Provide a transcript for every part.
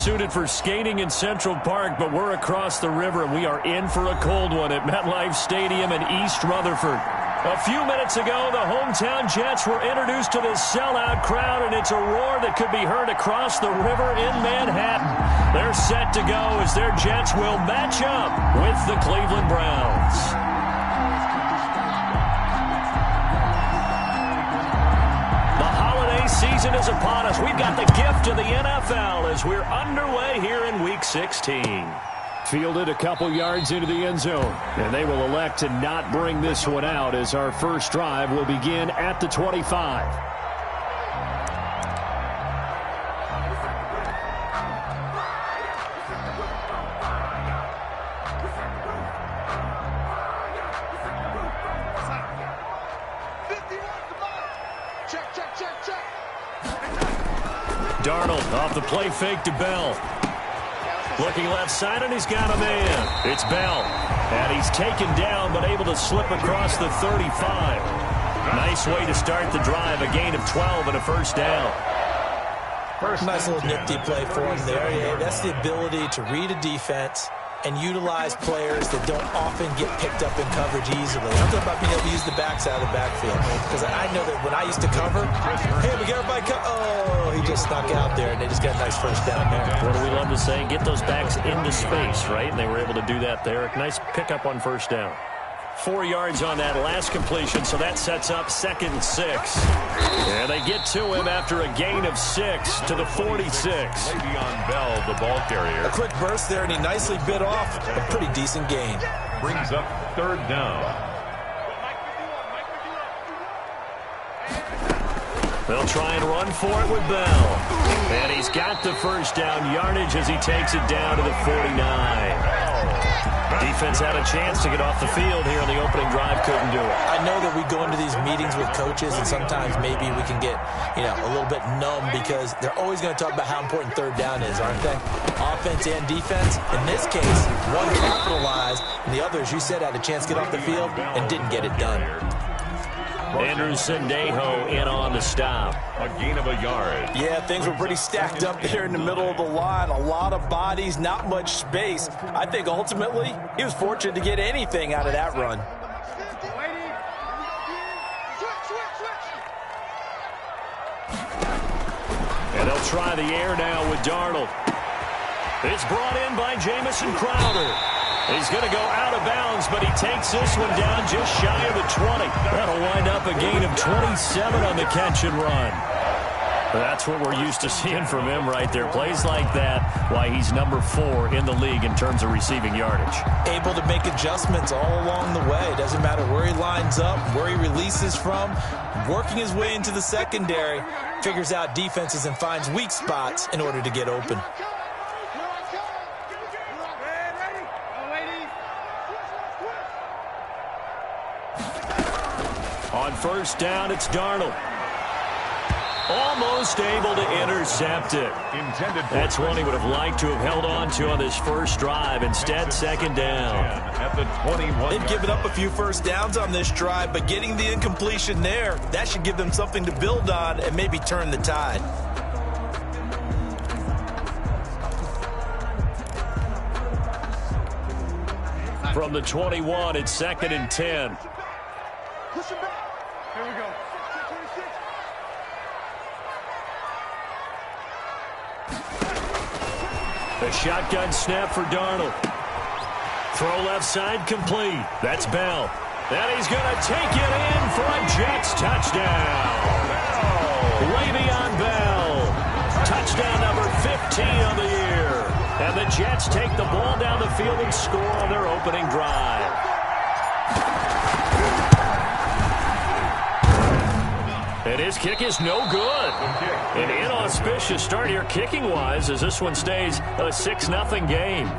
Suited for skating in Central Park, but we're across the river, and we are in for a cold one at MetLife Stadium in East Rutherford. A few minutes ago, the hometown Jets were introduced to this sellout crowd, and it's a roar that could be heard across the river in Manhattan. They're set to go as their Jets will match up with the Cleveland Browns. Season is upon us. We've got the gift of the NFL as we're underway here in Week 16. Fielded a couple yards into the end zone, and they will elect to not bring this one out as our first drive will begin at the 25. Darnold off the play fake to Bell. Looking left side, and he's got a man. It's Bell. And he's taken down, but able to slip across the 35. Nice way to start the drive. A gain of 12 and a first down. Nice little nifty play for him there. Yeah, that's the ability to read a defense and utilize players that don't often get picked up in coverage easily. I'm talking about being able to use the backside of the backfield. Because I know that when I used to cover, hey, we got everybody oh, he just snuck out there, and they just got a nice first down there. What do we love to say? Get those backs into space, right? And they were able to do that there. Nice pickup on first down. 4 yards on that last completion, so that sets up 2nd and 6. And they get to him after a gain of 6 to the 46. Le'Veon Bell, the ball carrier. A quick burst there, and he nicely bit off a pretty decent gain. Brings up 3rd down. They'll try and run for it with Bell. And he's got the first down yardage as he takes it down to the 49. Defense had a chance to get off the field here on the opening drive, couldn't do it. I know that we go into these meetings with coaches, and sometimes maybe we can get, a little bit numb because they're always going to talk about how important 3rd down is, aren't they? Offense and defense. In this case, one capitalized, and the other, as you said, had a chance to get off the field and didn't get it done. Andrew Sendejo in on the stop. A gain of a yard. Yeah, things were pretty stacked up there in the middle of the line. A lot of bodies, not much space. I think ultimately he was fortunate to get anything out of that run. And they'll try the air now with Darnold. It's brought in by Jamison Crowder. He's going to go out of bounds, but he takes this one down just shy of the 20. That'll wind up a gain of 27 on the catch and run. That's what we're used to seeing from him right there. Plays like that, why he's number 4 in the league in terms of receiving yardage. Able to make adjustments all along the way. Doesn't matter where he lines up, where he releases from. Working his way into the secondary. Figures out defenses and finds weak spots in order to get open. On first down, it's Darnold. Almost able to intercept it. That's one he would have liked to have held on to on this first drive. Instead, 2nd down. At the 21. They've given up a few first downs on this drive, but getting the incompletion there, that should give them something to build on and maybe turn the tide. From the 21, it's 2nd and 10. Push him back. Here we go. 26. A shotgun snap for Darnold. Throw left side complete. That's Bell. And he's going to take it in for a Jets touchdown. Le'Veon Bell. Touchdown number 15 on the year. And the Jets take the ball down the field and score on their opening drive. And his kick is no good. An inauspicious start here kicking-wise as this one stays a 6-0 game.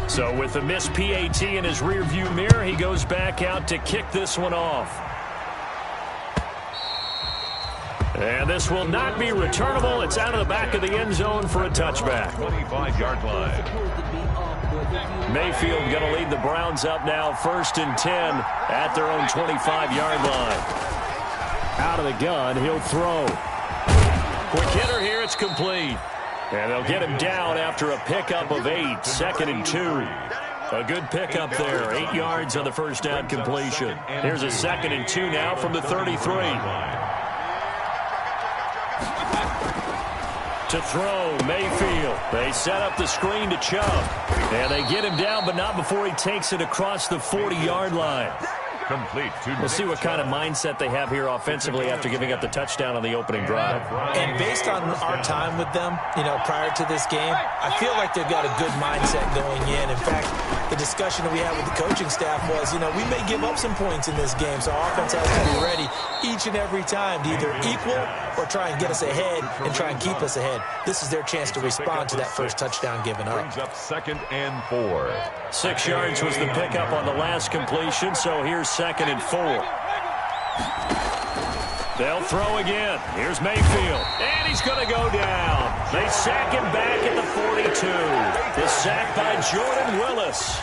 So with the missed PAT in his rearview mirror, he goes back out to kick this one off. And this will not be returnable. It's out of the back of the end zone for a touchback. 25-yard line. Mayfield going to lead the Browns up now 1st and 10 at their own 25-yard line. Out of the gun, he'll throw. Quick hitter here, it's complete. And they'll get him down after a pickup of 8, 2nd and 2. A good pickup there, 8 yards on the first down completion. Here's a 2nd and 2 now from the 33. To throw, Mayfield. They set up the screen to Chubb. And they get him down, but not before he takes it across the 40-yard line. Complete. We'll see what kind of mindset they have here offensively after giving up the touchdown on the opening drive. And based on our time with them, prior to this game, I feel like they've got a good mindset going in. In fact, the discussion that we had with the coaching staff was, we may give up some points in this game, so our offense has to be ready each and every time to either equal or try and get us ahead and try and keep us ahead. This is their chance to respond to that first touchdown given up. Brings up 2nd and 4. 6 yards was the pickup on the last completion, so here's 2nd and 4. They'll throw again. Here's Mayfield. And he's going to go down. They sack him back at the 42. The sack by Jordan Willis.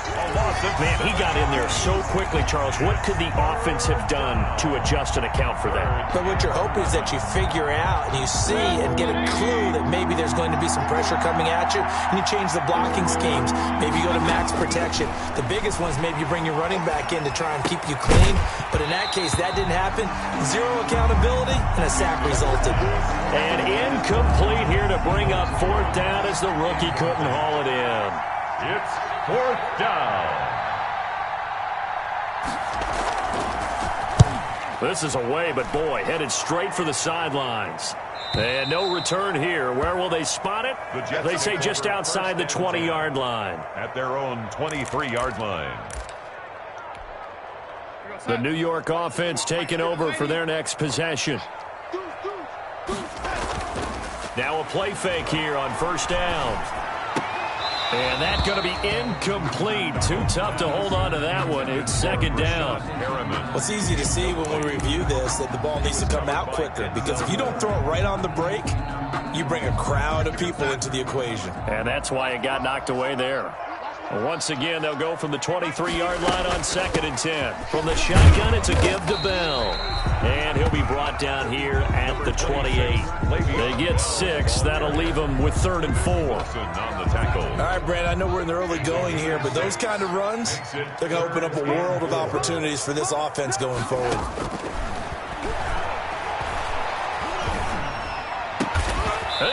Man, he got in there so quickly, Charles. What could the offense have done to adjust and account for that? But what you're hoping is that you figure out and you see and get a clue that maybe there's going to be some pressure coming at you, and you change the blocking schemes. Maybe you go to max protection. The biggest one is maybe you bring your running back in to try and keep you clean. But in that case, that didn't happen. Zero accountability, and a sack resulted. And incomplete here to bring up 4th down as the rookie couldn't haul it in. It's 4th down. This is away, but boy, headed straight for the sidelines. And no return here. Where will they spot it? They say just outside the 20-yard line. At their own 23-yard line. The New York offense taking over for their next possession. Now a play fake here on 1st down. And that's going to be incomplete. Too tough to hold on to that one. It's 2nd down. Well, it's easy to see when we review this that the ball needs to come out quicker, because if you don't throw it right on the break, you bring a crowd of people into the equation. And that's why it got knocked away there. Once again, they'll go from the 23-yard line on 2nd and 10. From the shotgun, it's a give to Bell. And he'll be brought down here at the 28. They get 6. That'll leave them with 3rd and 4. On the tackle. All right, Brad, I know we're in the early going here, but those kind of runs, they're going to open up a world of opportunities for this offense going forward.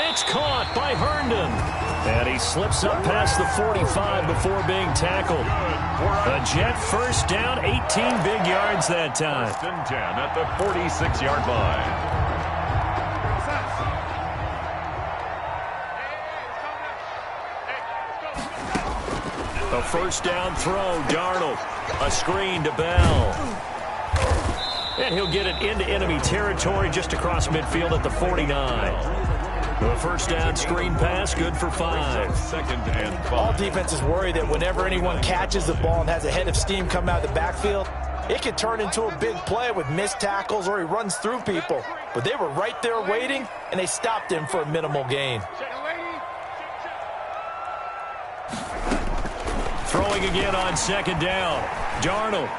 It's caught by Herndon. And he slips up past the 45 before being tackled. A Jet first down, 18 big yards that time. 1st and 10 at the 46-yard line. A 1st down throw, Darnold. A screen to Bell. And he'll get it into enemy territory just across midfield at the 49. The 1st down screen pass, good for 5. 2nd and 5. All defenses worry that whenever anyone catches the ball and has a head of steam come out of the backfield, it could turn into a big play with missed tackles or he runs through people. But they were right there waiting, and they stopped him for a minimal gain. Throwing again on 2nd down. Darnold.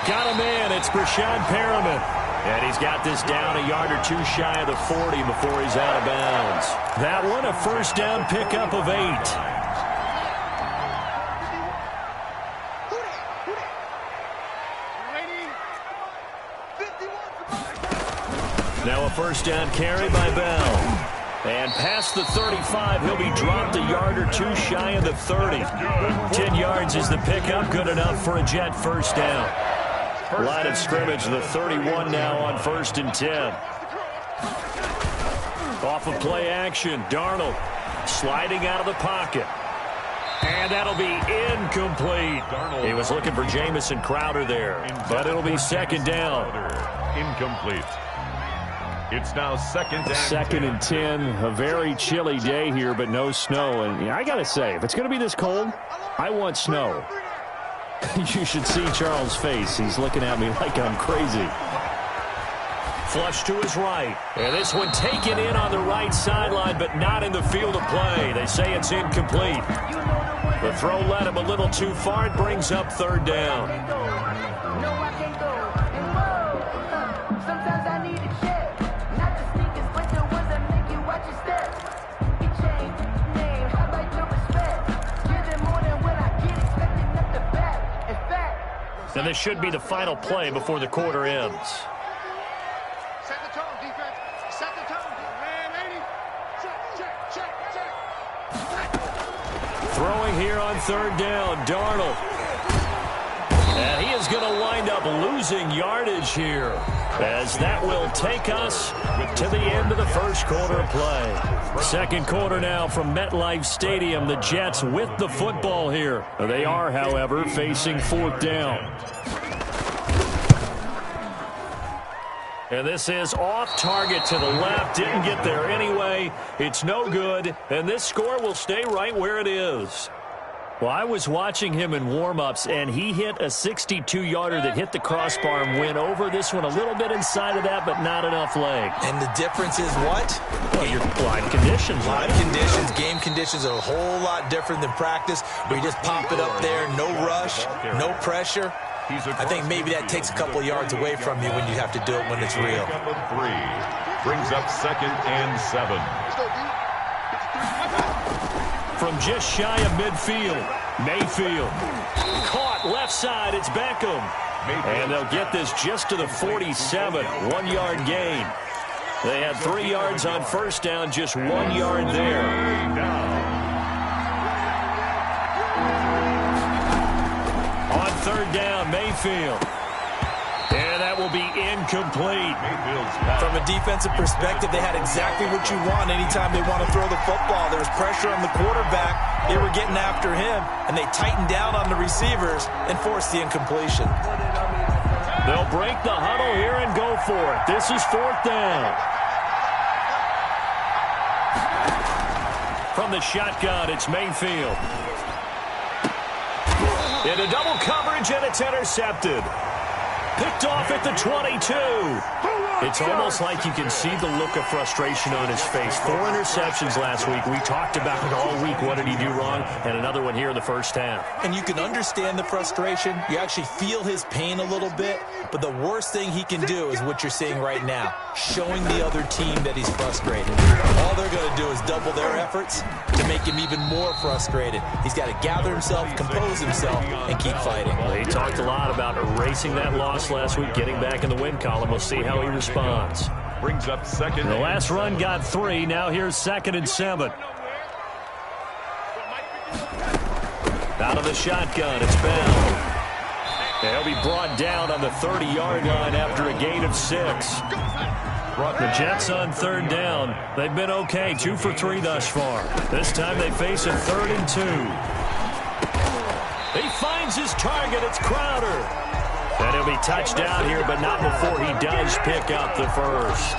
Got him in. It's Brashad Perriman. And he's got this down a yard or 2 shy of the 40 before he's out of bounds. That one, a 1st down pickup of 8. Now a 1st down carry by Bell. And past the 35, he'll be dropped a yard or 2 shy of the 30. 10 yards is the pickup, good enough for a Jet 1st down. Line of scrimmage, the 31 now on 1st and 10. Off of play action, Darnold sliding out of the pocket. And that'll be incomplete. He was looking for Jamison Crowder there, but it'll be 2nd down. Incomplete. It's now 2nd and 2nd and 10. A very chilly day here, but no snow. And I got to say, if it's going to be this cold, I want snow. You should see Charles' face. He's looking at me like I'm crazy. Flush to his right. And this one taken in on the right sideline, but not in the field of play. They say it's incomplete. The throw led him a little too far. It brings up 3rd down. And this should be the final play before the quarter ends. Set the tone, defense. Set the tone. Man, 80. Check. Throwing here on third down, Darnold. And he is going to wind up losing yardage here, as that will take us to the end of the first quarter of play. Second quarter now from MetLife Stadium. The Jets with the football here. They are, however, facing fourth down. And this is off target to the left. Didn't get there anyway. It's no good. And this score will stay right where it is. Well, I was watching him in warm-ups, and he hit a 62-yarder that hit the crossbar and went over. This one a little bit inside of that, but not enough leg. And the difference is what? Well, your live conditions. Live conditions, game conditions are a whole lot different than practice, where you just pop it up there, no rush, no pressure. I think maybe that takes a couple of yards away from you when you have to do it when it's real. Number 3 brings up 2nd and 7. From just shy of midfield, Mayfield. Caught left side, it's Beckham. And they'll get this just to the 47, 1-yard gain. They had 3 yards on first down, just 1 yard there. On third down, Mayfield. And that will be incomplete. From a defensive perspective, they had exactly what you want anytime they want to throw the football. There was pressure on the quarterback. They were getting after him, and they tightened down on the receivers and forced the incompletion. They'll break the huddle here and go for it. This is fourth down. From the shotgun, it's Mayfield. Into double coverage, and it's intercepted. Picked off at the 22. It's almost like you can see the look of frustration on his face. 4 interceptions last week. We talked about it all week. What did he do wrong? And another one here in the first half. And you can understand the frustration. You actually feel his pain a little bit. But the worst thing he can do is what you're seeing right now, showing the other team that he's frustrated. All they're going to do is double their efforts to make him even more frustrated. He's got to gather himself, compose himself, and keep fighting. Well, he talked a lot about erasing that loss last week, getting back in the win column. We'll see how he responds. Brings up 2nd. The last run got 3. Now here's 2nd and 7. Out of the shotgun, it's Bell. They'll be brought down on the 30-yard line after a gain of 6. The Jets on third down. They've been okay, 2 for 3 thus far. This time they face a 3rd and 2. He finds his target. It's Crowder. And he'll be touched down here, but not before he does pick up the first.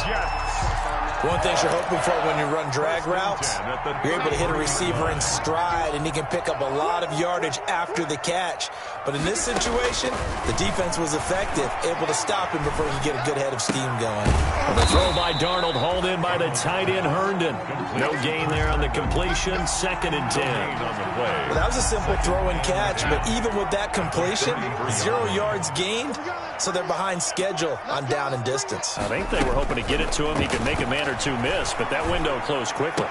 One thing you're hoping for when you run drag routes, you're able to hit a receiver in stride, and he can pick up a lot of yardage after the catch. But in this situation, the defense was effective, able to stop him before he could get a good head of steam going. The throw by Darnold, hauled in by the tight end Herndon. No gain there on the completion, 2nd and 10. Well, that was a simple throw and catch, but even with that completion, 0 yards gained, so they're behind schedule on down and distance. I think they were hoping to get it to him. He could make a man or two miss, but that window closed quickly.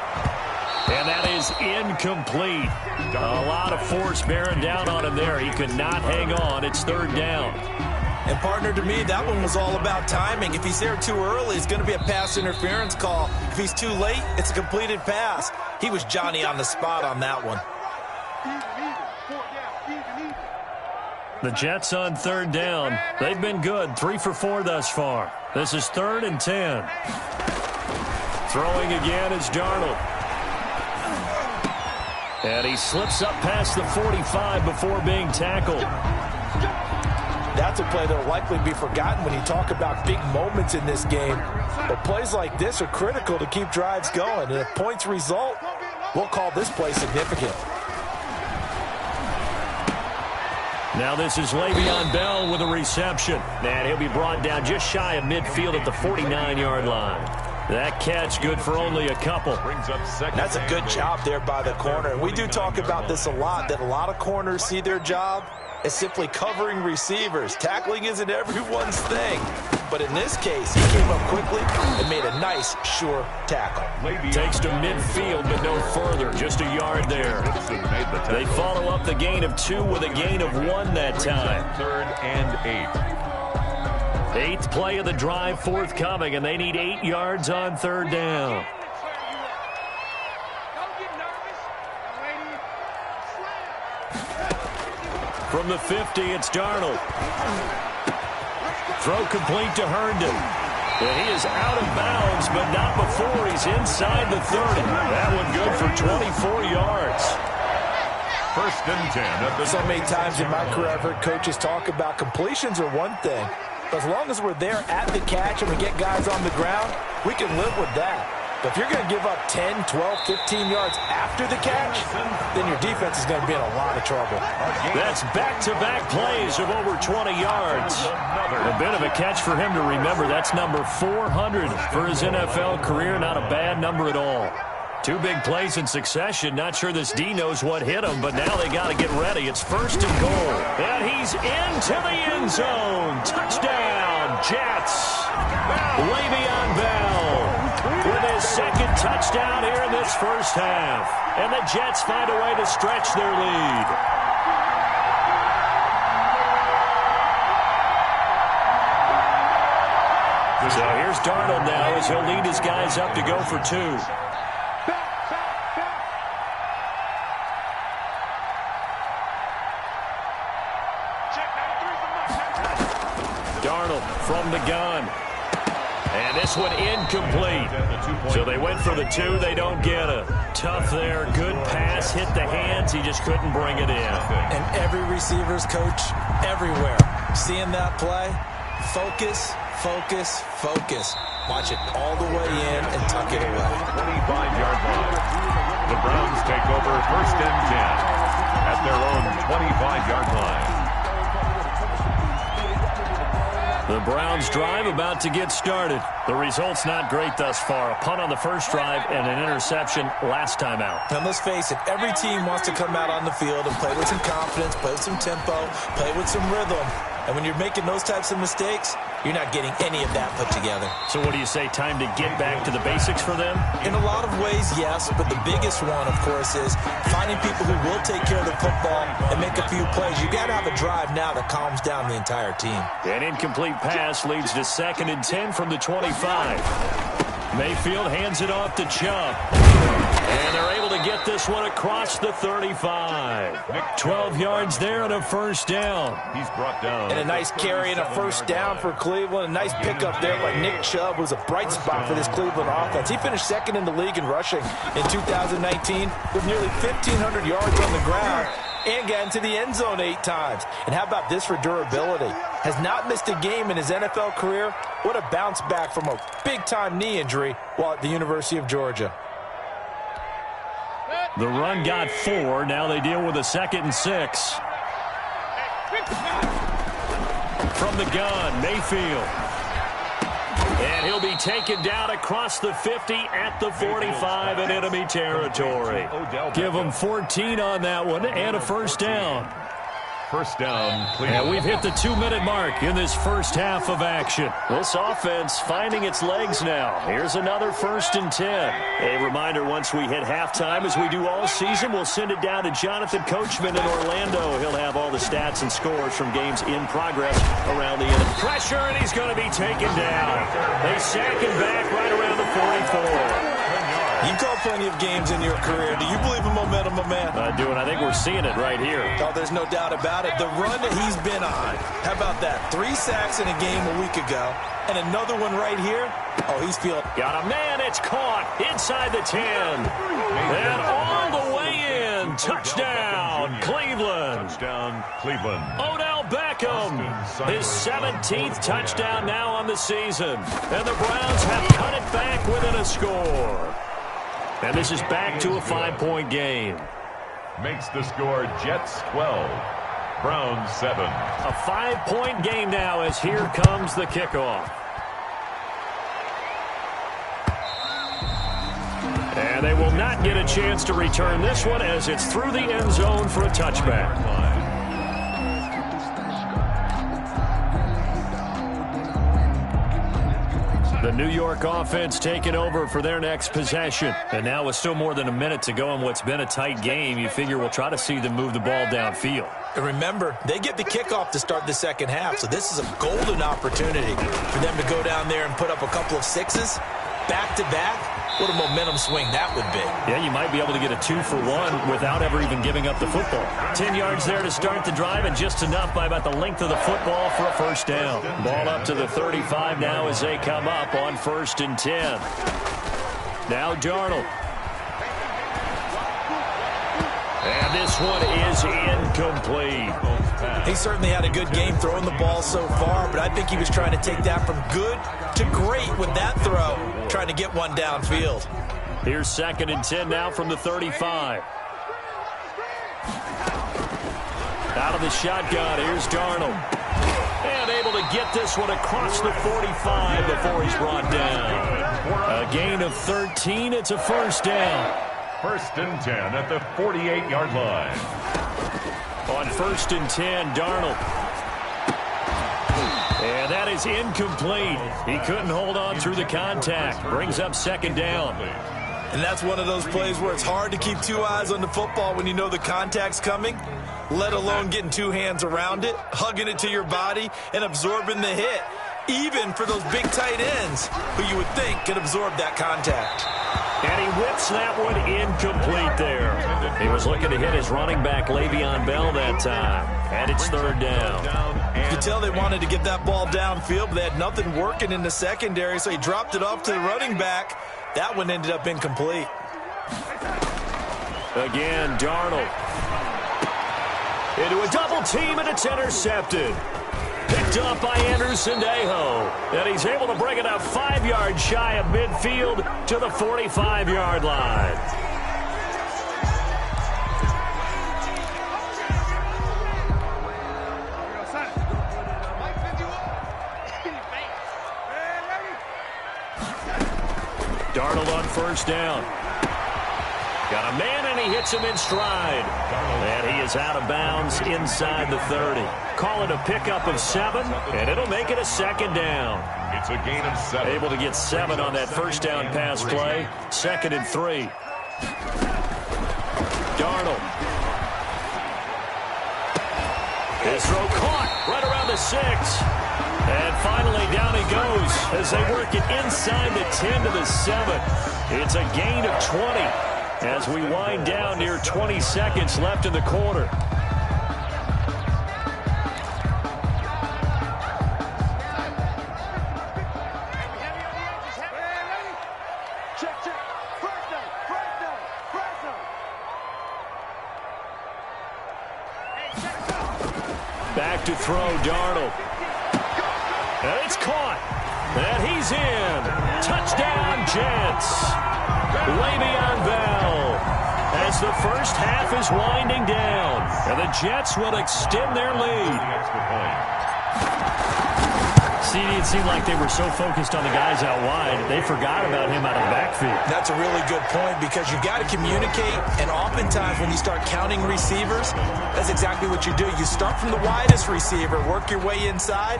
And that is incomplete. A lot of force bearing down on him there. He could not hang on. It's 3rd down. And, partner, to me, that one was all about timing. If he's there too early, it's going to be a pass interference call. If he's too late, it's a completed pass. He was Johnny on the spot on that one. The Jets on 3rd down. They've been good, 3 for 4 thus far. This is 3rd and 10. Throwing again is Darnold. And he slips up past the 45 before being tackled. That's a play that will likely be forgotten when you talk about big moments in this game. But plays like this are critical to keep drives going. And if points result, we'll call this play significant. Now this is Le'Veon Bell with a reception. And he'll be brought down just shy of midfield at the 49-yard line. That catch good for only a couple. That's a good job there by the corner. And we do talk about this a lot, that a lot of corners see their job as simply covering receivers. Tackling isn't everyone's thing. But in this case, he came up quickly and made a nice, sure tackle. Takes to midfield, but no further. Just a yard there. They follow up the gain of 2 with a gain of 1 that time. 3rd and 8. 8th play of the drive forthcoming, and they need 8 yards on 3rd down. From the 50, it's Darnold. Throw complete to Herndon. And he is out of bounds, but not before he's inside the 30. That one good for 24 yards. 1st and 10. So many times in my career I've heard coaches talk about completions are one thing. But as long as we're there at the catch and we get guys on the ground, we can live with that. But if you're going to give up 10, 12, 15 yards after the catch, then your defense is going to be in a lot of trouble. That's back-to-back plays of over 20 yards. A bit of a catch for him to remember. That's number 400 for his NFL career. Not a bad number at all. 2 big plays in succession. Not sure this D knows what hit him, but now they got to get ready. It's 1st and goal. And he's into the end zone. Touchdown, Jets. Le'Veon Bell with his 2nd touchdown here in this first half. And the Jets find a way to stretch their lead. So here's Darnold now as he'll lead his guys up to go for 2. Darnold from the gun. And this one incomplete. So they went for the 2. They don't get it. Tough there. Good pass. Hit the hands. He just couldn't bring it in. And every receiver's coach everywhere. Seeing that play, focus, focus, focus. Watch it all the way in and tuck it away. 25-yard line. The Browns take over 1st and 10 at their own 25-yard line. The Browns drive about to get started. The result's not great thus far. A punt on the first drive and an interception last time out. And let's face it, every team wants to come out on the field and play with some confidence, play with some tempo, play with some rhythm. And when you're making those types of mistakes, you're not getting any of that put together. So what do you say, time to get back to the basics for them? In a lot of ways, yes, but the biggest one, of course, is finding people who will take care of the football and make a few plays. You got to have a drive now that calms down the entire team. An incomplete pass leads to 2nd and 10 from the 25. Mayfield hands it off to Chubb. And they're able to get this one across the 35. 12 yards there and a 1st down. He's brought down. And a nice carry and a 1st down for Cleveland. A nice pickup there by Nick Chubb, who's a bright spot for this Cleveland offense. He finished 2nd in the league in rushing in 2019 with nearly 1,500 yards on the ground and got into the end zone 8 times. And how about this for durability? Has not missed a game in his NFL career. What a bounce back from a big-time knee injury while at the University of Georgia. The run got 4. Now they deal with a 2nd and 6. From the gun, Mayfield. And he'll be taken down across the 50 at the 45 in enemy territory. Give him 14 on that one and a 1st down. 1st down, Cleveland. And we've hit the 2-minute mark in this first half of action. This offense finding its legs now. Here's another 1st and 10. A reminder, once we hit halftime, as we do all season, we'll send it down to Jonathan Coachman in Orlando. He'll have all the stats and scores from games in progress around the end. Pressure, and he's going to be taken down. They sack him back right around the 44. You've called plenty of games in your career. Do you believe in momentum, my man? I do, and I think we're seeing it right here. Oh, there's no doubt about it. The run that he's been on. How about that? 3 sacks in a game a week ago. And another one right here. Oh, he's feeling. Got a man. It's caught inside the 10. And all the way in. Touchdown, Cleveland. Touchdown, Cleveland. Odell Beckham. His 17th touchdown now on the season. And the Browns have cut it back within a score. And this is back to a 5-point game. Makes the score Jets 12, Browns 7. A 5-point game now as here comes the kickoff. And they will not get a chance to return this one as it's through the end zone for a touchback. The New York offense taking over for their next possession. And now with still more than a minute to go in what's been a tight game, you figure we'll try to see them move the ball downfield. And remember, they get the kickoff to start the second half, so this is a golden opportunity for them to go down there and put up a couple of sixes back-to-back. What a momentum swing that would be. Yeah, you might be able to get a 2-for-1 without ever even giving up the football. 10 yards there to start the drive, and just enough by about the length of the football for a first down. Ball up to the 35 now as they come up on 1st and 10. Now Darnold. And this one is incomplete. He certainly had a good game throwing the ball so far, but I think he was trying to take that from good to great with that throw, trying to get one downfield. Here's 2nd and 10 now from the 35. Out of the shotgun, here's Darnold. And able to get this one across the 45 before he's brought down. A gain of 13, it's a first down. 1st and 10 at the 48-yard line. On 1st and 10, Darnold. And that is incomplete. He couldn't hold on through the contact. Brings up 2nd down. And that's one of those plays where it's hard to keep two eyes on the football when you know the contact's coming, let alone getting two hands around it, hugging it to your body, and absorbing the hit, even for those big tight ends who you would think could absorb that contact. And he whips that one incomplete there. He was looking to hit his running back, Le'Veon Bell, that time. And it's 3rd down. You could tell they wanted to get that ball downfield, but they had nothing working in the secondary, so he dropped it off to the running back. That one ended up incomplete. Again, Darnold. Into a double team, and it's intercepted. Picked up by Anderson-Dejo. And he's able to bring it up 5 yards shy of midfield to the 45-yard line. Darnold on 1st down. Got a man, and he hits him in stride. And he is out of bounds inside the 30. Call it a pickup of 7, and it'll make it a 2nd down. It's a gain of 7. Able to get 7 on that first down pass play. 2nd and 3. Darnold. His throw caught right around the 6. And finally down he goes as they work it inside the 10 to the 7. It's a gain of 20 as we wind down near 20 seconds left in the quarter. Back to throw, Darnold. And it's caught. And he's in. Touchdown, Jets. Le'Veon Bell. As the first half is winding down. And the Jets will extend their lead. It seemed like they were so focused on the guys out wide, they forgot about him out of the backfield. That's a really good point because you've got to communicate, and oftentimes when you start counting receivers, that's exactly what you do. You start from the widest receiver, work your way inside.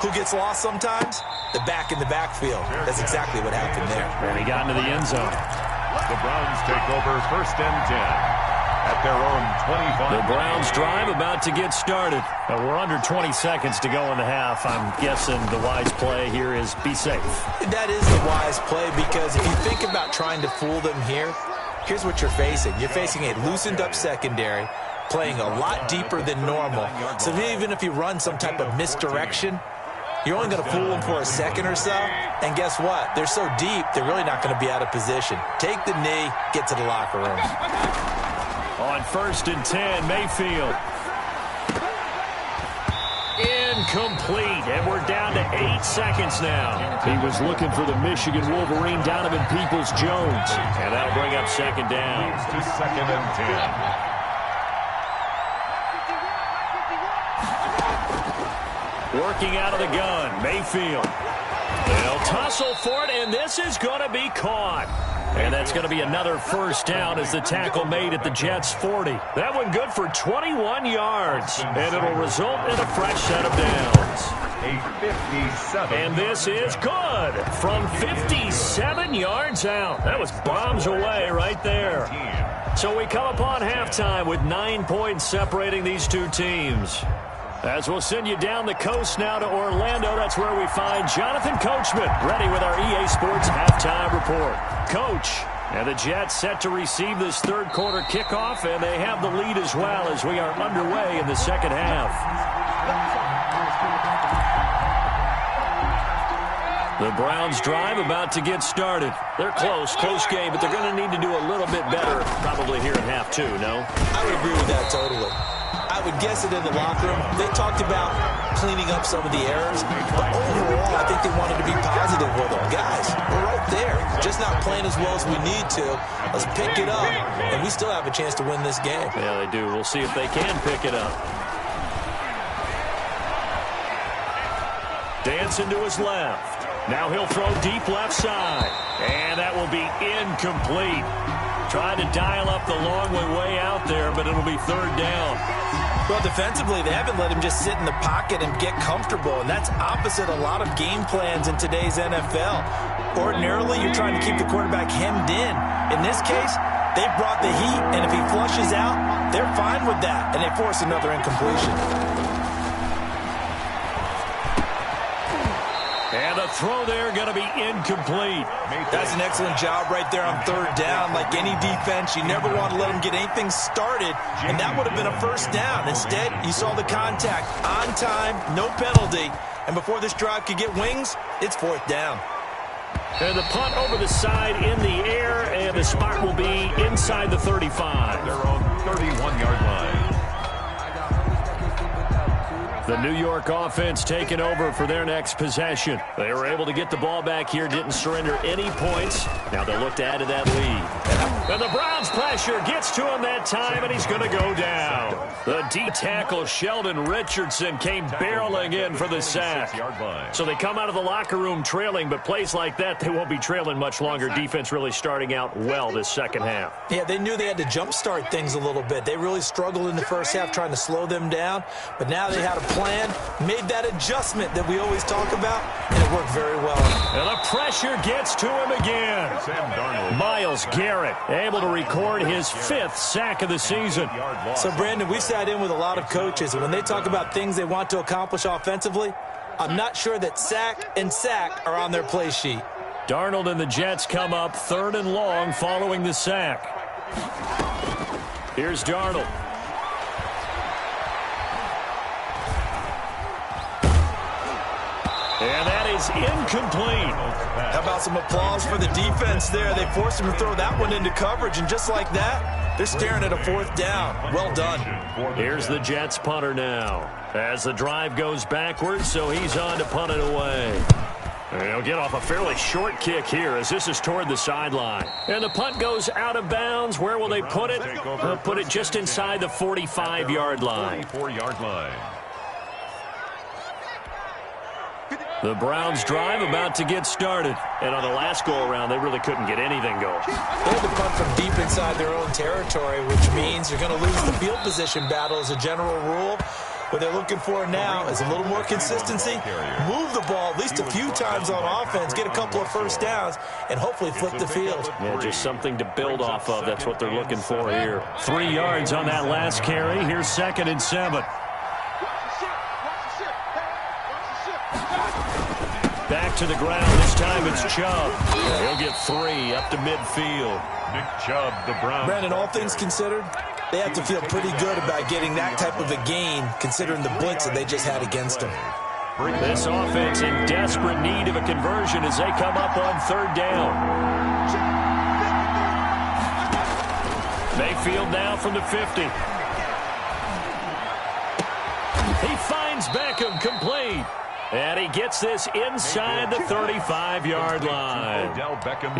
Who gets lost sometimes? The back in the backfield. That's exactly what happened there. And he got into the end zone. The Browns take over 1st and 10. At their own 25. The Browns drive about to get started. We're under 20 seconds to go in the half. I'm guessing the wise play here is be safe. That is the wise play because if you think about trying to fool them here, here's what you're facing. You're facing a loosened up secondary, playing a lot deeper than normal. So even if you run some type of misdirection, you're only going to fool them for a second or so. And guess what? They're so deep, they're really not going to be out of position. Take the knee, get to the locker room. On 1st and 10, Mayfield. Incomplete, and we're down to 8 seconds now. He was looking for the Michigan Wolverine, Donovan Peoples-Jones. And that'll bring up 2nd down. To 2nd and 10. Working out of the gun, Mayfield. They'll tussle for it, and this is going to be caught. And that's going to be another first down as the tackle made at the Jets' 40. That one good for 21 yards. And it'll result in a fresh set of downs. a 57. And this is good from 57 yards out. That was bombs away right there. So we come upon halftime with 9 points separating these two teams. As we'll send you down the coast now to Orlando, that's where we find Jonathan Coachman ready with our EA Sports halftime report. Coach, and the Jets set to receive this third quarter kickoff, and they have the lead as well as we are underway in the second half. The Browns drive about to get started. They're close game, but they're going to need to do a little bit better probably here in half two, no? I would agree with that totally. I would guess it in the locker room. They talked about cleaning up some of the errors, but overall, I think they wanted to be positive with them. Guys, we're right there. Just not playing as well as we need to. Let's pick it up, and we still have a chance to win this game. Yeah, they do. We'll see if they can pick it up. Dancing to his left. Now he'll throw deep left side. And that will be incomplete. Trying to dial up the long way out there, but it'll be third down. Well, defensively, they haven't let him just sit in the pocket and get comfortable, and that's opposite a lot of game plans in today's NFL. Ordinarily, you're trying to keep the quarterback hemmed in. In this case, they brought the heat, and if he flushes out, they're fine with that, and they force another incompletion. And the throw there going to be incomplete. That's an excellent job right there on third down. Like any defense, you never want to let them get anything started, and that would have been a first down. Instead, you saw the contact on time, no penalty, and before this drive could get wings, it's fourth down. And the punt over the side in the air, and the spot will be inside the 35. Their own 31-yard line. The New York offense taking over for their next possession. They were able to get the ball back here, didn't surrender any points. Now they'll look to add to that lead. And the Browns pressure gets to him that time, and he's going to go down. The D-tackle, Sheldon Richardson, came barreling in for the sack. So they come out of the locker room trailing, but plays like that, they won't be trailing much longer. Defense really starting out well this second half. Yeah, they knew they had to jumpstart things a little bit. They really struggled in the first half trying to slow them down, but now they had a plan, made that adjustment that we always talk about, and it worked very well. And the pressure gets to him again. Myles Garrett able to record his 5th sack of the season. So, Brandon, we sat in with a lot of coaches, and when they talk about things they want to accomplish offensively, I'm not sure that sack and sack are on their play sheet. Darnold and the Jets come up 3rd and long following the sack. Here's Darnold. And that is incomplete. How about some applause for the defense there? They forced him to throw that one into coverage, and just like that, they're staring at a fourth down. Well done. Here's the Jets punter now. As the drive goes backwards, so he's on to punt it away. And he'll get off a fairly short kick here as this is toward the sideline. And the punt goes out of bounds. Where will they put it? They'll put it just inside the 45-yard line. 44-yard line. The Browns drive about to get started. And on the last go-around, they really couldn't get anything going. They had to punt from deep inside their own territory, which means you're going to lose the field position battle as a general rule. What they're looking for now is a little more consistency, move the ball at least a few times on offense, get a couple of first downs, and hopefully flip the field. Yeah, just something to build off of. That's what they're looking for here. 3 yards on that last carry. Here's 2nd and 7. Back to the ground. This time it's Chubb. He'll get 3 up to midfield. Nick Chubb, the Browns. Brandon, all things considered, they have to feel pretty good about getting that type of a gain, considering the blitz that they just had against them. This offense in desperate need of a conversion as they come up on 3rd down. Mayfield now from the 50. He finds Beckham complete. And he gets this inside the 35-yard line.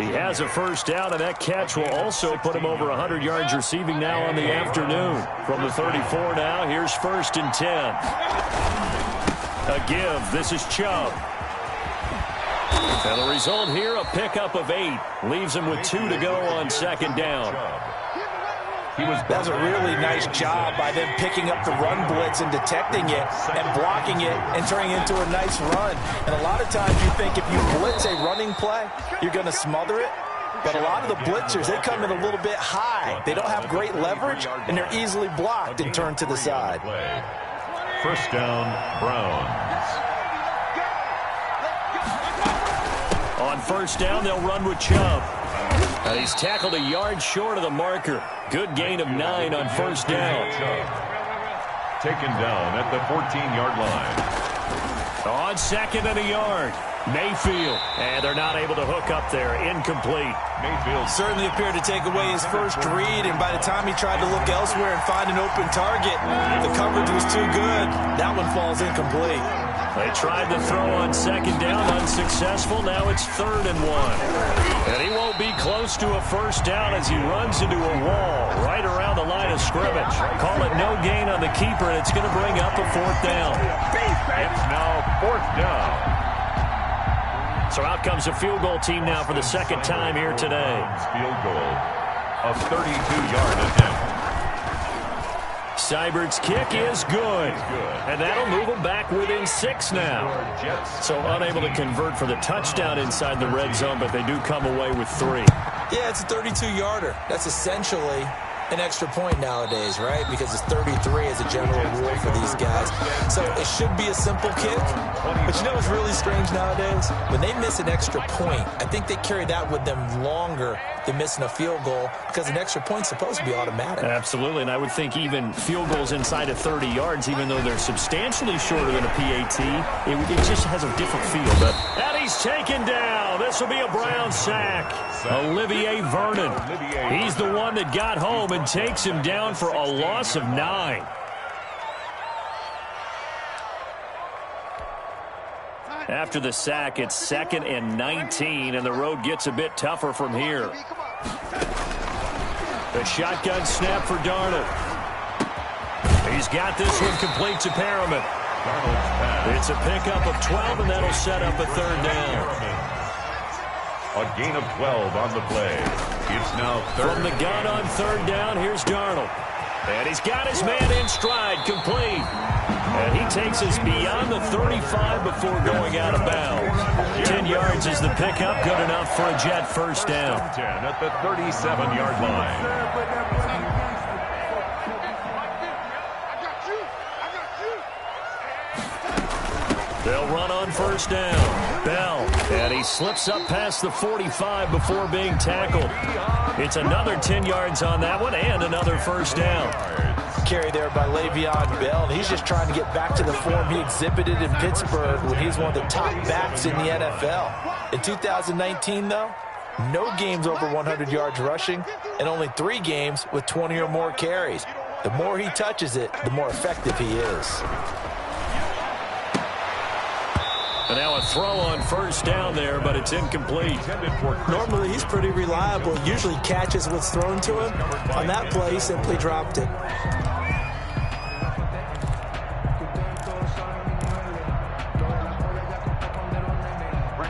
He has a first down, and that catch will also put him over 100 yards receiving now on the afternoon. From the 34 now, here's 1st and 10. A give. This is Chubb. And the result here, a pickup of 8. Leaves him with 2 to go on 2nd down. That was a really nice job by them picking up the run blitz and detecting it and blocking it and turning it into a nice run. And a lot of times you think if you blitz a running play, you're going to smother it. But a lot of the blitzers, they come in a little bit high. They don't have great leverage, and they're easily blocked and turned to the side. First down, Browns. On first down, they'll run with Chubb. He's tackled a yard short of the marker. Good gain of 9 on first down. Taken down at the 14-yard line. On second and a yard, Mayfield. And they're not able to hook up there. Incomplete. Mayfield certainly appeared to take away his first read, and by the time he tried to look elsewhere and find an open target, the coverage was too good. That one falls incomplete. They tried to throw on second down, unsuccessful. Now it's 3rd and 1. And he won't be close to a first down as he runs into a wall right around the line of scrimmage. Call it no gain on the keeper, and it's going to bring up a 4th down. It's now 4th down. So out comes a field goal team now for the second time here today. Field goal, a 32-yard attempt. Seibert's kick is good. And that'll move them back within 6 now. So unable to convert for the touchdown inside the red zone, but they do come away with 3. Yeah, it's a 32-yarder. That's essentially an extra point nowadays, right? Because it's 33 as a general rule for these guys. So it should be a simple kick. But you know what's really strange nowadays? When they miss an extra point, I think they carry that with them longer than missing a field goal because an extra point's supposed to be automatic. Absolutely, and I would think even field goals inside of 30 yards, even though they're substantially shorter than a PAT, it just has a different feel. But and he's taken down. This will be a Brown sack. Olivier Vernon. He's the one that got home and takes him down for a loss of 9. After the sack, it's 2nd and 19, and the road gets a bit tougher from here. The shotgun snap for Darnold. He's got this one complete to Perriman. It's a pickup of 12, and that'll set up a 3rd down. A gain of 12 on the play. It's now 3rd. From the gun on 3rd down, here's Darnold. And he's got his man in stride, complete. And he takes us beyond the 35 before going out of bounds. 10 yards is the pickup, good enough for a Jet first down. 10 at the 37-yard line. They'll run on first down. Bell, and he slips up past the 45 before being tackled. It's another 10 yards on that one and another first down. Carry there by Le'Veon Bell. He's just trying to get back to the form he exhibited in Pittsburgh when he was one of the top backs in the NFL. In 2019, though, no games over 100 yards rushing and only 3 games with 20 or more carries. The more he touches it, the more effective he is. And now a throw on first down there, but it's incomplete. Normally, he's pretty reliable. Usually catches what's thrown to him. On that play, he simply dropped it.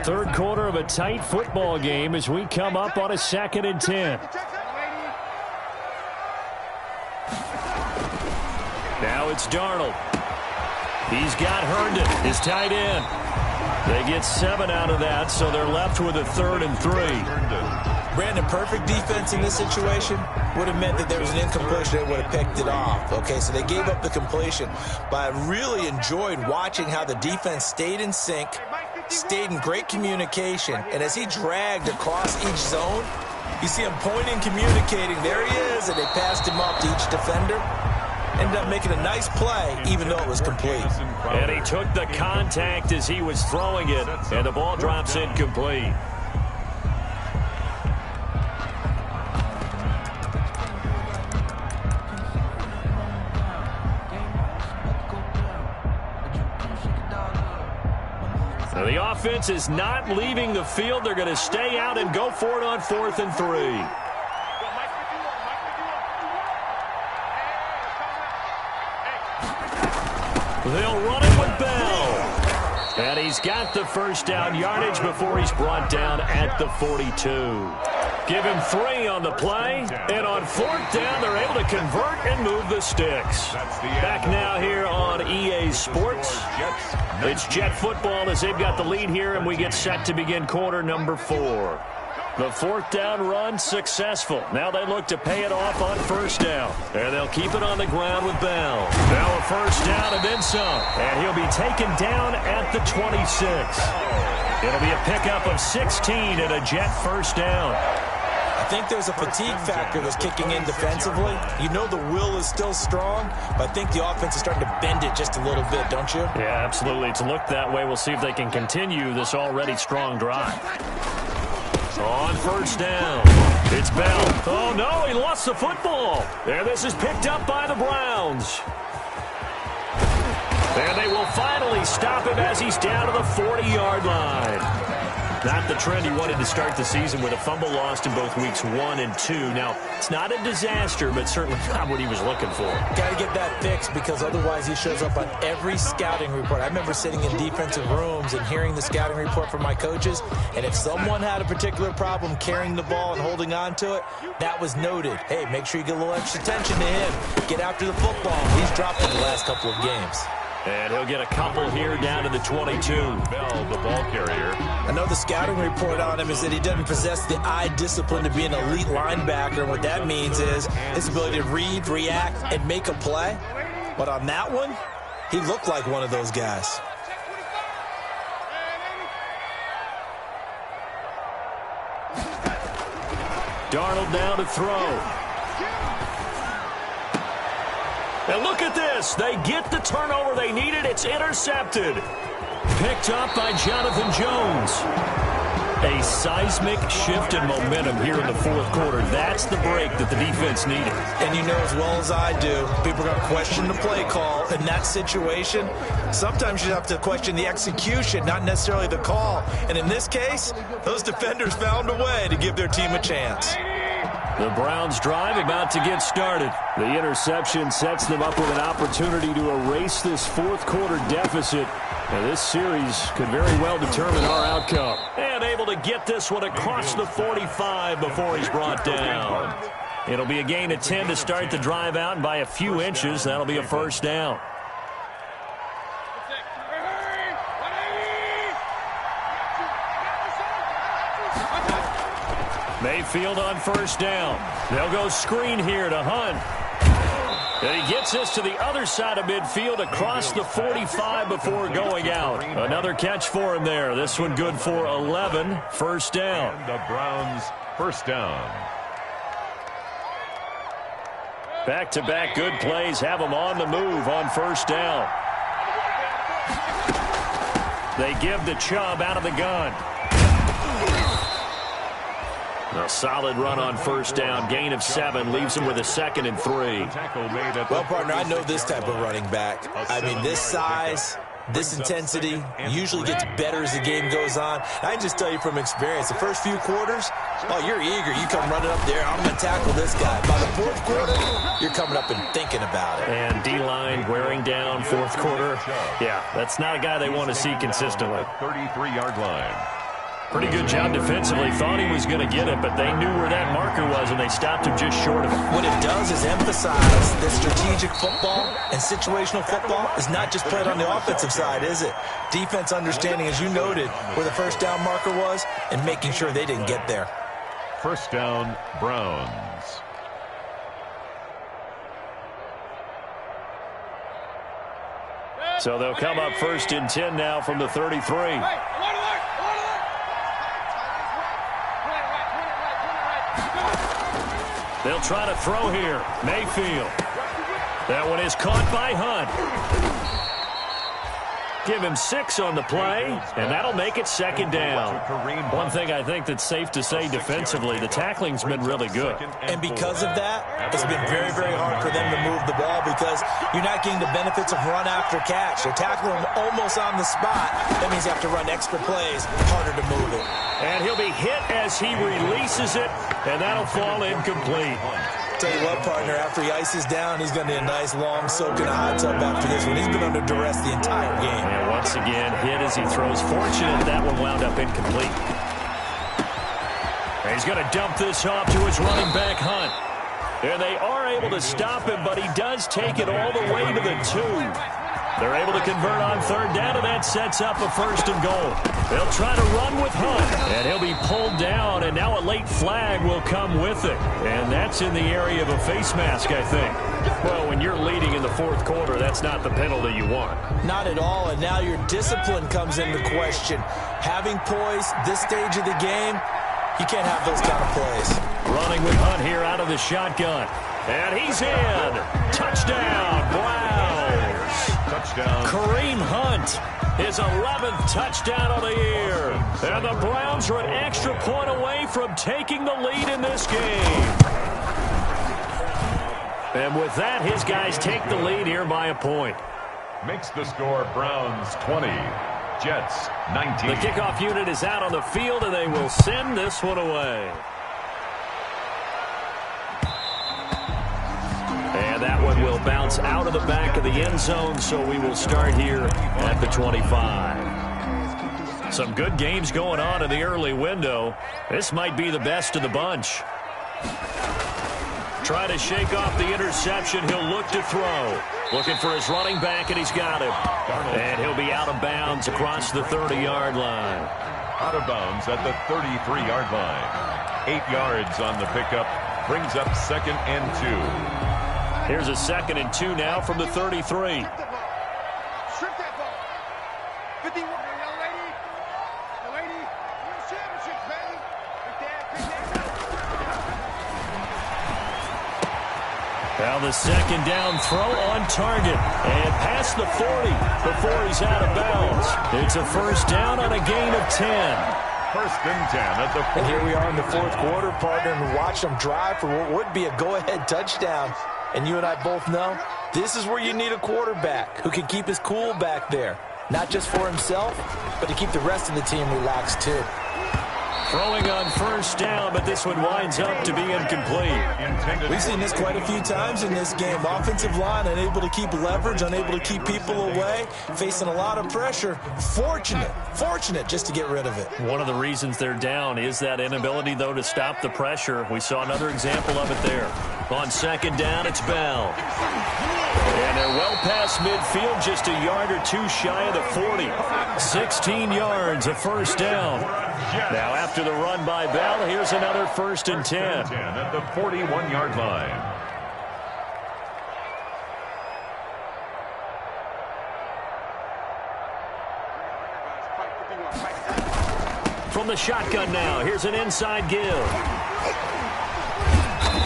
Third quarter of a tight football game as we come up on a 2nd and 10. Now it's Darnold. He's got Herndon, his tight end. They get 7 out of that, so they're left with a 3rd and 3. Brandon, perfect defense in this situation would have meant that there was an incompletion. They would have picked it off. Okay, so they gave up the completion. But I really enjoyed watching how the defense stayed in sync, stayed in great communication, and as he dragged across each zone, you see him pointing, communicating. There he is, and they passed him up to each defender. Ended up making a nice play, even though it was complete. And he took the contact as he was throwing it, and the ball drops incomplete. So the offense is not leaving the field. They're going to stay out and go for it on 4th and 3. They'll run it with Bell. And he's got the first down yardage before he's brought down at the 42. Give him 3 on the play. And on 4th down, they're able to convert and move the sticks. Back now here on EA Sports. It's Jet football as they've got the lead here, and we get set to begin quarter number 4. The 4th down run successful. Now they look to pay it off on 1st down. And they'll keep it on the ground with Bell. Now a 1st down and then some. And he'll be taken down at the 26. It'll be a pickup of 16 and a Jet 1st down. I think there's a fatigue factor that's kicking in defensively. You know the will is still strong, but I think the offense is starting to bend it just a little bit, don't you? Yeah, absolutely. It's looked that way. We'll see if they can continue this already strong drive. On 1st down, it's Bell. Oh, no, he lost the football. And this is picked up by the Browns. And they will finally stop him as he's down to the 40-yard line. Not the trend he wanted to start the season with a fumble lost in both weeks 1 and 2. Now, it's not a disaster, but certainly not what he was looking for. Got to get that fixed because otherwise he shows up on every scouting report. I remember sitting in defensive rooms and hearing the scouting report from my coaches, and if someone had a particular problem carrying the ball and holding on to it, that was noted. Hey, make sure you get a little extra attention to him. Get after the football. He's dropped it the last couple of games. And he'll get a couple here down to the 22. Bell, the ball carrier. I know the scouting report on him is that he doesn't possess the eye discipline to be an elite linebacker. And what that means is his ability to read, react, and make a play. But on that one, he looked like one of those guys. Darnold down to throw. And look at this. They get the turnover they needed. It's intercepted. Picked up by Jonathan Jones. A seismic shift in momentum here in the 4th quarter. That's the break that the defense needed. And you know as well as I do, people are going to question the play call in that situation. Sometimes you have to question the execution, not necessarily the call. And in this case, those defenders found a way to give their team a chance. The Browns drive about to get started. The interception sets them up with an opportunity to erase this 4th quarter deficit. And this series could very well determine our outcome. And able to get this one across the 45 before he's brought down. It'll be a gain of 10 to start the drive out, and by a few inches, that'll be a 1st down. Mayfield on 1st down. They'll go screen here to Hunt. And he gets this to the other side of midfield across the 45 before going out. Another catch for him there. This one good for 11. 1st down. And the Browns 1st down. Back-to-back good plays have them on the move on 1st down. They give the Chubb out of the gun. A solid run on 1st down. Gain of 7 leaves him with a 2nd and 3. Well, partner, I know this type of running back. I mean, this size, this intensity usually gets better as the game goes on. I can just tell you from experience, the first few quarters, oh, you're eager. You come running up there. I'm going to tackle this guy. By the 4th quarter, you're coming up and thinking about it. And D-line wearing down 4th quarter. Yeah, that's not a guy they want to see consistently. 33-yard line. Pretty good job defensively. Thought he was going to get it, but they knew where that marker was, and they stopped him just short of it. What it does is emphasize that strategic football and situational football is not just played on the offensive side, is it? Defense understanding, as you noted, where the 1st down marker was and making sure they didn't get there. 1st down, Browns. So they'll come up 1st and 10 now from the 33. They'll try to throw here. Mayfield. That one is caught by Hunt. Give him 6 on the play, and that'll make it 2nd down. One thing I think that's safe to say defensively, the tackling's been really good. And because of that, it's been very, very hard for them to move the ball because you're not getting the benefits of run after catch. They're tackling him almost on the spot. That means you have to run extra plays, harder to move it. And he'll be hit as he releases it, and that'll fall incomplete. Tell you what, partner, after he ices down, he's going to need a nice long soak in a hot tub after this one. He's been under duress the entire game. And once again, hit as he throws. Fortunate that one wound up incomplete. He's going to dump this off to his running back, Hunt. And they are able to stop him, but he does take it all the way to the 2. They're able to convert on third down, and that sets up a 1st and goal. They'll try to run with Hunt, and he'll be pulled down, and now a late flag will come with it. And that's in the area of a face mask, I think. Well, when you're leading in the 4th quarter, that's not the penalty you want. Not at all, and now your discipline comes into question. Having poise this stage of the game, you can't have those kind of plays. Running with Hunt here out of the shotgun. And he's in. Touchdown, Browns. Touchdown. Kareem Hunt, his 11th touchdown of the year. And the Browns are an extra point away from taking the lead in this game. And with that, his guys take the lead here by a point. Makes the score Browns 20. Jets 19. The kickoff unit is out on the field, and they will send this one away. And that one will bounce out of the back of the end zone, so we will start here at the 25. Some good games going on in the early window. This might be the best of the bunch. Try to shake off the interception. He'll look to throw. Looking for his running back, and he's got him. And he'll be out of bounds across the 30-yard line. Out of bounds at the 33-yard line. 8 yards on the pickup. Brings up 2nd and 2. Here's a 2nd and 2 now from the 33. Strip that ball. 51. Young lady, win championships, baby. Now the 2nd down throw on target. And past the 40 before he's out of bounds. It's a 1st down on a gain of 10. 1st and 10 at the 40. And here we are in the 4th quarter, partner, and watch them drive for what would be a go-ahead touchdown. And you and I both know this is where you need a quarterback who can keep his cool back there. Not just for himself, but to keep the rest of the team relaxed too. Throwing on 1st down, but this one winds up to be incomplete. We've seen this quite a few times in this game. Offensive line unable to keep leverage, unable to keep people away, facing a lot of pressure. Fortunate just to get rid of it. One of the reasons they're down is that inability, though, to stop the pressure. We saw another example of it there. On 2nd down, it's Bell. And they're well past midfield, just a yard or 2 shy of the 40. 16 yards, a 1st down. Now after the run by Bell, here's another 1st and 10. At the 41-yard line. From the shotgun now, here's an inside give.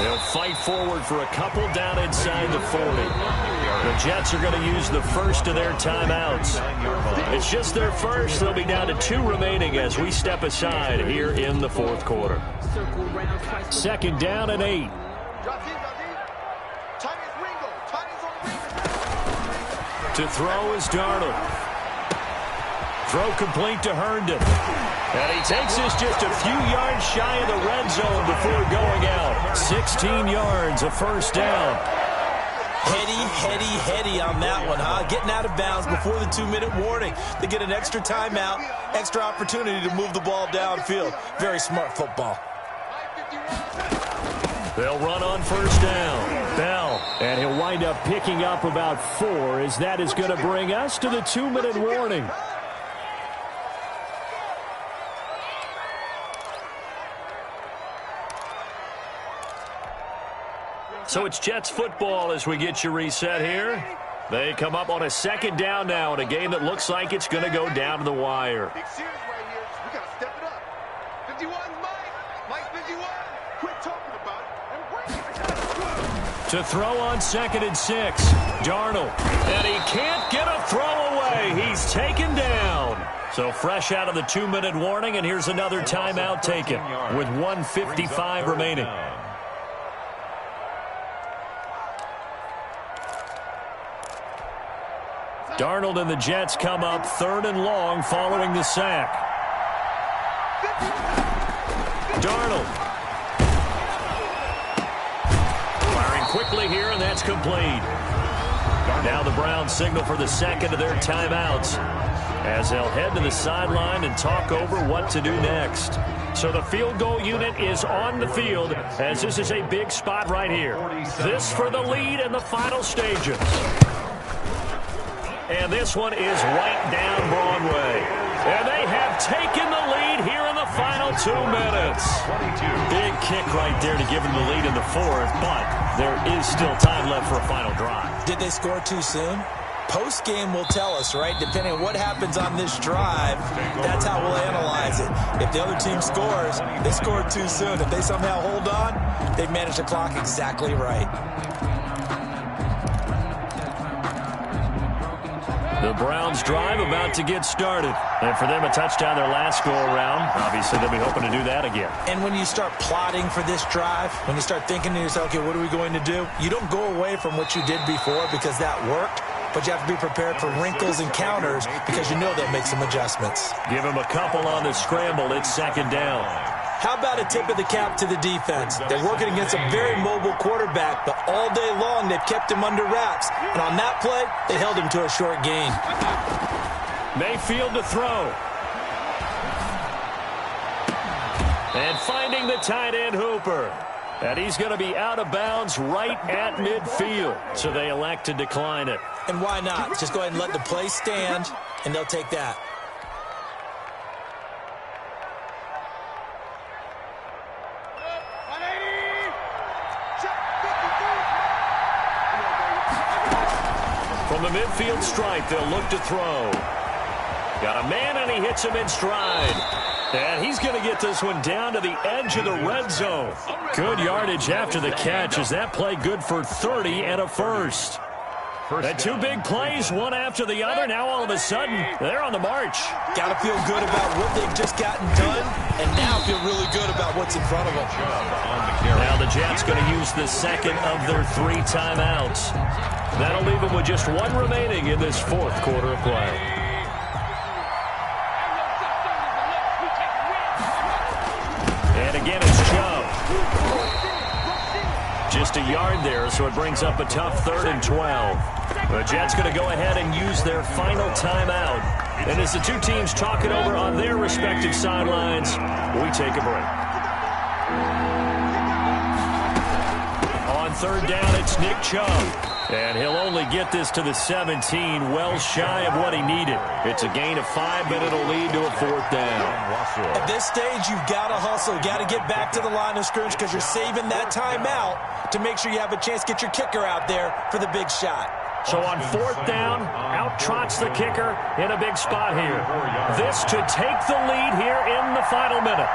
They'll fight forward for a couple down inside the 40. The Jets are going to use the first of their timeouts. It's just their first. They'll be down to 2 remaining as we step aside here in the 4th quarter. 2nd down and 8. To throw is Darnold. Throw complete to Herndon. And he takes this just a few yards shy of the red zone before going out. 16 yards, a 1st down. Heady on that one, huh? Getting out of bounds before the 2-minute warning. They get an extra timeout, extra opportunity to move the ball downfield. Very smart football. They'll run on 1st down. Bell, and he'll wind up picking up about 4 as that is going to bring us to the 2-minute warning. So it's Jets football as we get you reset here. They come up on a 2nd down now in a game that looks like it's going to go down to the wire. Big series right here. We got to step it up. 51, Mike 51. Quit talking about it and bring it. To throw on 2nd and 6. Darnold. And he can't get a throw away. He's taken down. So fresh out of the 2-minute warning, and here's another timeout taken with 1:55 remaining. Darnold and the Jets come up 3rd and long following the sack. Darnold. Firing quickly here, and that's complete. Now the Browns signal for the second of their timeouts as they'll head to the sideline and talk over what to do next. So the field goal unit is on the field as this is a big spot right here. This for the lead in the final stages. And this one is right down Broadway. And they have taken the lead here in the final 2 minutes. Big kick right there to give them the lead in the fourth, but there is still time left for a final drive. Did they score too soon? Post-game will tell us, right? Depending on what happens on this drive, that's how we'll analyze it. If the other team scores, they scored too soon. If they somehow hold on, they've managed the clock exactly right. The Browns drive about to get started. And for them, a touchdown their last go-around. Obviously, they'll be hoping to do that again. And when you start plotting for this drive, when you start thinking to yourself, okay, what are we going to do? You don't go away from what you did before because that worked. But you have to be prepared for wrinkles and counters because you know they'll make some adjustments. Give them a couple on the scramble. It's second down. How about a tip of the cap to the defense? They're working against a very mobile quarterback, but all day long they've kept him under wraps. And on that play, they held him to a short gain. Mayfield to throw. And finding the tight end Hooper. And he's going to be out of bounds right at midfield. So they elect to decline it. And why not? Just go ahead and let the play stand, and they'll take that. From the midfield stripe, they'll look to throw. Got a man, and he hits him in stride. And he's going to get this one down to the edge of the red zone. Good yardage after the catch. Is that play good for 30 and a first? And two big plays, one after the other. Now all of a sudden, they're on the march. Got to feel good about what they've just gotten done, and now feel really good about what's in front of them. Now the Jets going to use the second of their 3 timeouts. That'll leave them with just one remaining in this fourth quarter of play. And again, it's Chubb. Just a yard there, so it brings up a tough 3rd and 12. The Jets going to go ahead and use their final timeout. And as the two teams talk it over on their respective sidelines, we take a break. On 3rd down, it's Nick Chubb. And he'll only get this to the 17, well shy of what he needed. It's a gain of 5, but it'll lead to a 4th down. At this stage, you've got to hustle. You've got to get back to the line of scrimmage because you're saving that timeout to make sure you have a chance to get your kicker out there for the big shot. So on 4th down, out trots the kicker in a big spot here. This to take the lead here in the final minute.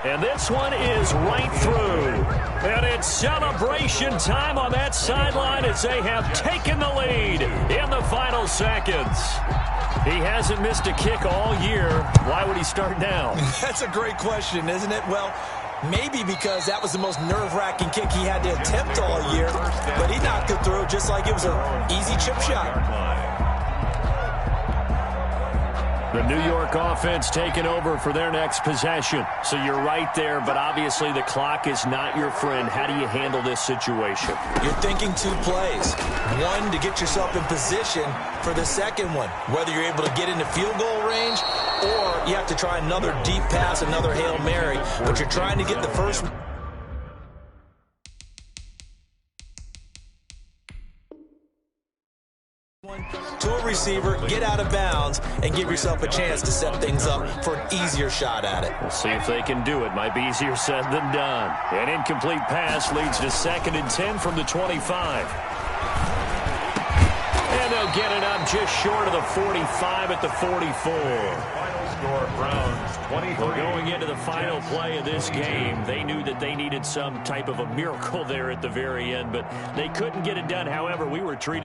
And this one is right through. And it's celebration time on that sideline as they have taken the lead in the final seconds. He hasn't missed a kick all year. Why would he start now? That's a great question, isn't it? Well, maybe because that was the most nerve-wracking kick he had to attempt all year. But he knocked it through just like it was an easy chip shot. The New York offense taking over for their next possession. So you're right there, but obviously the clock is not your friend. How do you handle this situation? You're thinking 2 plays. One, to get yourself in position for the second one, whether you're able to get into field goal range or you have to try another deep pass, another Hail Mary, but you're trying to get the first to a receiver, get out of bounds, and give yourself a chance to set things up for an easier shot at it. We'll see if they can do it. Might be easier said than done. An incomplete pass leads to 2nd and 10 from the 25. And they'll get it up just short of the 45 at the 44. Score Browns 23. We're going into the final play of this game. They knew that they needed some type of a miracle there at the very end, but they couldn't get it done. However, we were treated